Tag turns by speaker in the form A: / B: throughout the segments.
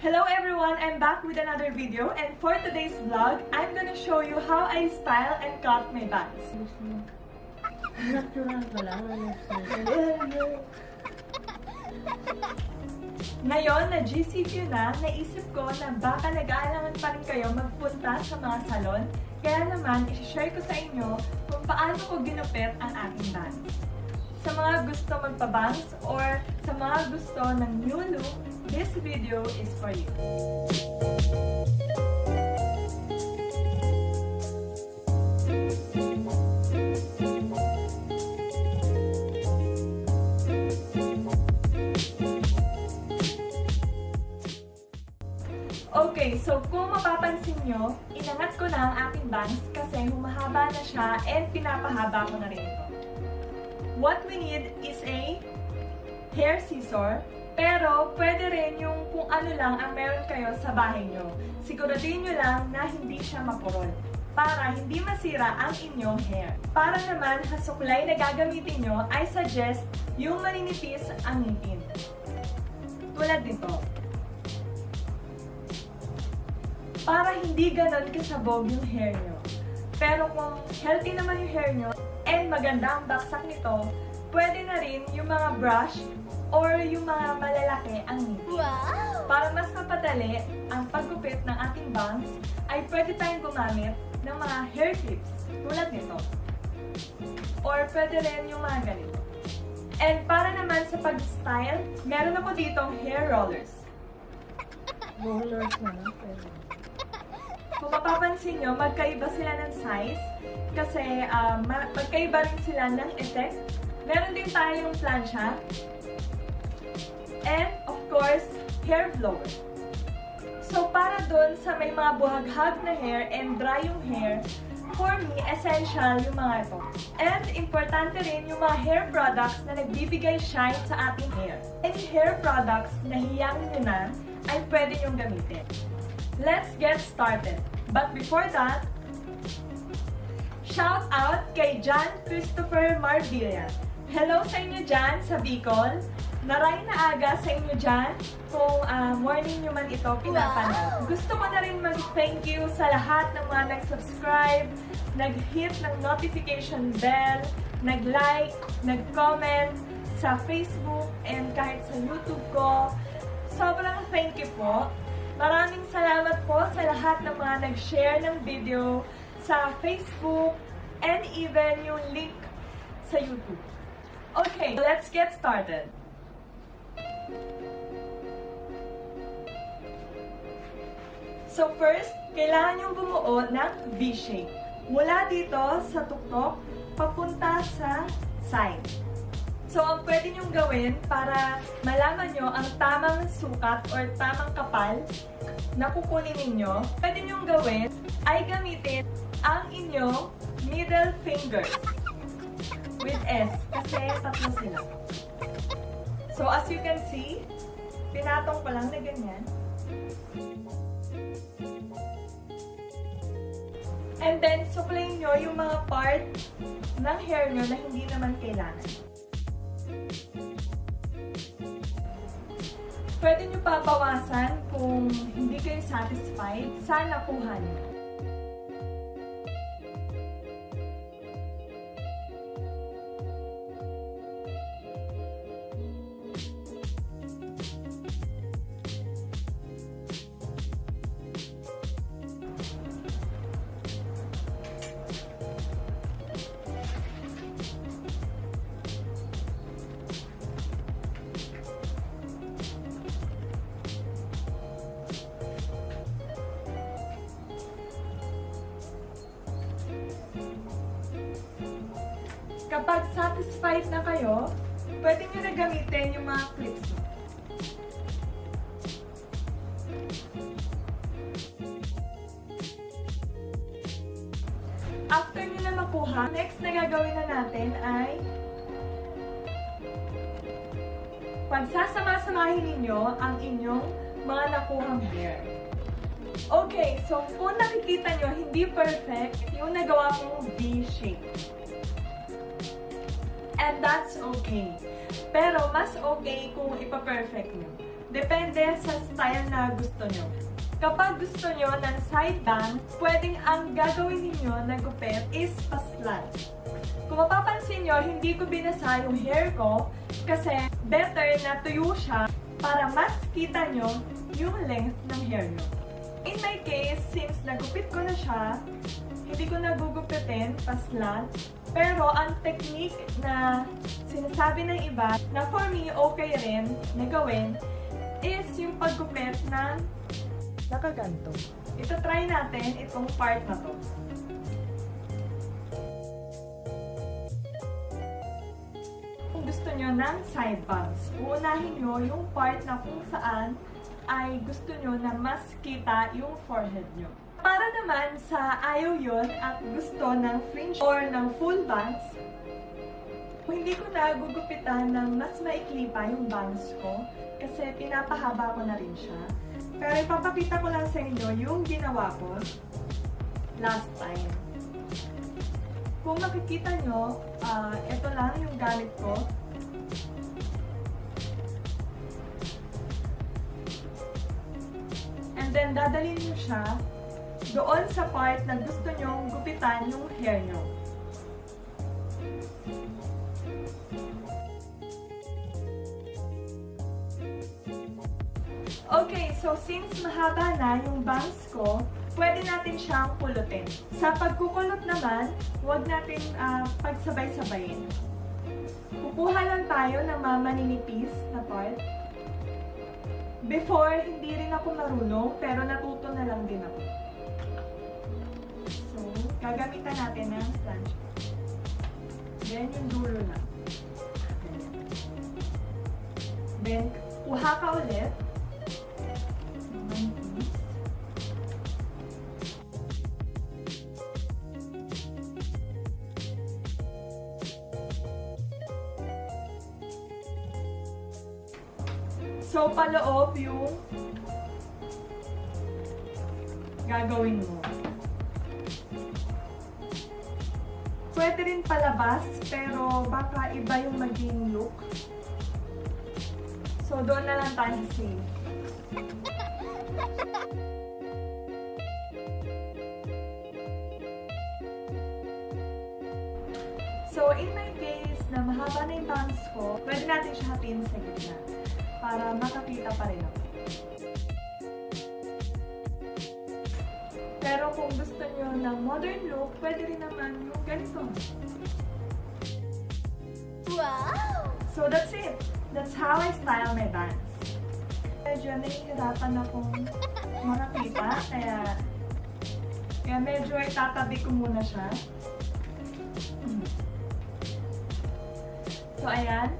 A: Hello everyone! I'm back with another video, and for today's vlog, I'm gonna show you how I style and cut my bangs.
B: Natural ka lang.
A: Ngayon na GCQ na, naisip ko na baka nag-aalangan pa rin kayo magpunta sa mga salon, kaya naman i-share ko sa inyo kung paano ko ginupit ang aking bangs. Sa mga gusto magpa-bangs or sa mga gusto ng new look, this video is for you. Okay, so kung mapapansin nyo, inangat ko na ang aking bangs kasi humahaba na siya and pinapahaba ko na rin ito. What we need is a hair scissor, pero pwede rin yung kung ano lang ang meron kayo sa bahay nyo. Siguraduhin nyo lang na hindi siya mapurol para hindi masira ang inyong hair. Para naman sa suklay na gagamitin nyo, I suggest yung maninipis ang ngipin. Tulad nito. Para hindi ganon kasabog yung hair nyo. Pero kung healthy naman yung hair nyo and maganda ang baksak nito, pwede na rin yung mga brush or yung mga malalaki ang ngipin.
B: Wow!
A: Para mas mapadali ang paggupit ng ating bangs, ay pwede tayong gumamit ng mga hair clips tulad nito. Or pwede rin yung mga ganito. And para naman sa pag-style, meron ako ditong hair rollers.
B: Rollers na.
A: Kung mapapansin nyo, magkaiba sila ng size kasi magkaiba rin sila ng effect. Meron din tayong plancha and of course, hair blower. So para dun sa may mga buhaghag na hair and dry yung hair, for me, essential yung mga ito. And importante rin yung mga hair products na nagbibigay shine sa ating hair. Any hair products na hiyang nyo na ay pwede nyong gamitin. Let's get started. But before that, shout out kay John Christopher Marbilla. Hello sa inyo dyan sa Bicol. Naray na aga sa inyo dyan kung morning nyo man ito pinapanood. Gusto ko na rin mag-thank you sa lahat ng mga nag-subscribe, nag-hit ng notification bell, nag-like, nag-comment sa Facebook and kahit sa YouTube ko. Sobrang thank you po. Maraming salamat po sa lahat ng mga nag-share ng video sa Facebook and even yung link sa YouTube. Okay, let's get started. So first, kailangan nyo bumuo ng V-shape. Mula dito sa tuktok, papunta sa side. So, ang pwede nyong gawin para malaman nyo ang tamang sukat or tamang kapal na kukunin ninyo, pwede nyong gawin ay gamitin ang inyong middle fingers with S kasi tatlo sila. So, as you can see, pinatong ko lang na ganyan. And then, suklayin nyo yung mga part ng hair nyo na hindi naman kailangan. Pwede nyo pabawasan kung hindi kayo satisfied sa nakuha nyo. Kapag satisfied na kayo, pwede nyo na gamitin yung mga clips mo. After nyo na makuha, next na gagawin na natin ay pagsasama-samahin ninyo ang inyong mga nakuhang hair. Okay, so kung nakikita nyo, hindi perfect yung nagawa kong V-shape. And that's okay. Pero mas okay kung ipa-perfect nyo. Depende sa style na gusto nyo. Kapag gusto nyo ng side bang, pwedeng ang gagawin ninyo na gupit is paslat. Kung mapapansin nyo, hindi ko binasa yung hair ko kasi better na tuyo siya para mas kita nyo yung length ng hair nyo. In my case, since nagupit ko na siya, hindi ko nagugupitin, paslat. Pero ang technique na sinasabi ng iba, na for me okay rin na gawin, is yung paggupit ng
B: Nakaganto.
A: ito try natin itong part na to. Kung gusto nyo ng side bangs, uunahin nyo yung part na kung saan ay gusto nyo na mas kita yung forehead nyo. Para naman sa ayaw yun at gusto ng fringe or ng full bangs, hindi ko na gugupitan ng mas maikli pa yung bangs ko kasi pinapahaba ko na rin siya. Pero ipapakita ko lang sa inyo yung ginawa ko last time. Kung makikita nyo, ito lang yung gamit ko. And then, dadalhin nyo siya doon sa part na gusto nyong gupitan yung hair nyo. Okay, so since mahaba na yung bangs ko, pwede natin siyang pulutin. Sa pagkukulot naman, huwag natin pagsabay-sabayin. Kukuha lang tayo ng maninipis na part. Before, hindi rin ako marunong, pero natuto na lang din ako. So, gagamitan natin ng sponge. Then, yung dulo lang. Then, kuha ka ulit. So, paloob yung gagawin mo. Pwede rin palabas, pero baka iba yung maging look. So, doon na lang tayo safe. So, in my case, na mahaba na yung bangs ko, pwede natin siya hatiin sa gitna para makakita pa rin ako. Pero kung gusto nyo ng modern look, pwede rin naman yung ganito.
C: Wow!
A: So, that's it. That's how I style my bangs. Medyo nahihirapan akong makakita, kaya medyo itatabi ko muna siya. So, ayan.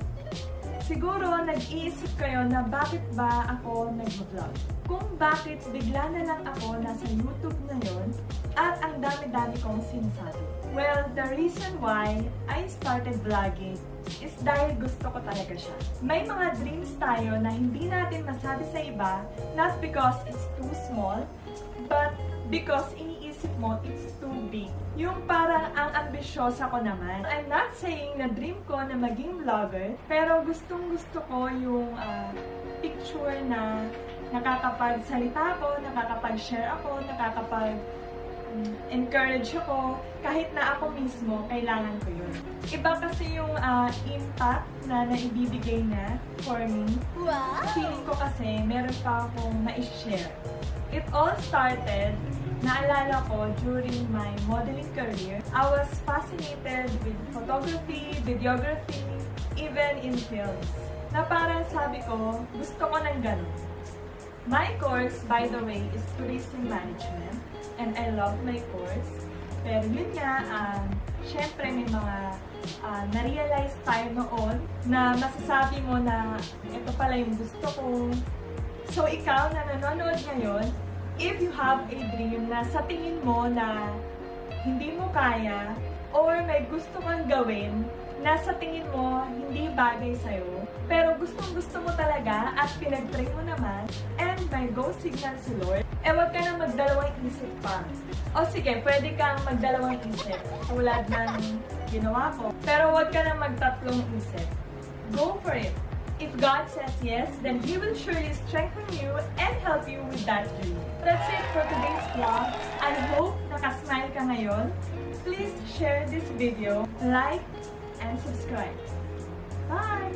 A: Siguro, nag-iisip kayo na bakit ba ako nag-vlog. Kung bakit bigla na lang ako nasa YouTube ngayon at ang dami-dami kong sinasabi. Well, the reason why I started vlogging is dahil gusto ko talaga siya. May mga dreams tayo na hindi natin masabi sa iba, not because it's too small, but because iniisip mo it's too big. Yung parang ang ambisyosa ko naman. I'm not saying na dream ko na maging vlogger, pero gustong-gusto ko yung picture na nakakapagsalita ako, nakakapag-share ako, nakakapag-encourage ako, kahit na ako mismo, kailangan ko yun. Iba kasi yung impact na naibibigay niya for me.
C: Wow!
A: Feeling ko kasi meron pa akong ma-share. It all started, naalala ko, during my modeling career. I was fascinated with photography, videography, even in films. Na parang sabi ko, gusto ko ng ganun. My course, by the way, is Tourism Management. And I love my course. Pero yun nga, syempre may mga na-realize tayo noon na masasabi mo na ito pala yung gusto ko. So, ikaw na nanonood ngayon, if you have a dream na sa tingin mo na hindi mo kaya or may gusto kang gawin na sa tingin mo hindi bagay sa'yo, pero gustong-gusto mo talaga at pinag-pray mo naman and may go signal si Lord, wag ka na magdalawang isip pa. O sige, pwede kang magdalawang isip tulad ng ginawa ko, pero wag ka na magtatlong isip. Go for it. If God says yes, then He will surely strengthen you and help you with that dream. That's it for today's vlog. I hope nakasmile ka ngayon. Please share this video, like, and subscribe. Bye!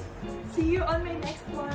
A: See you on my next one!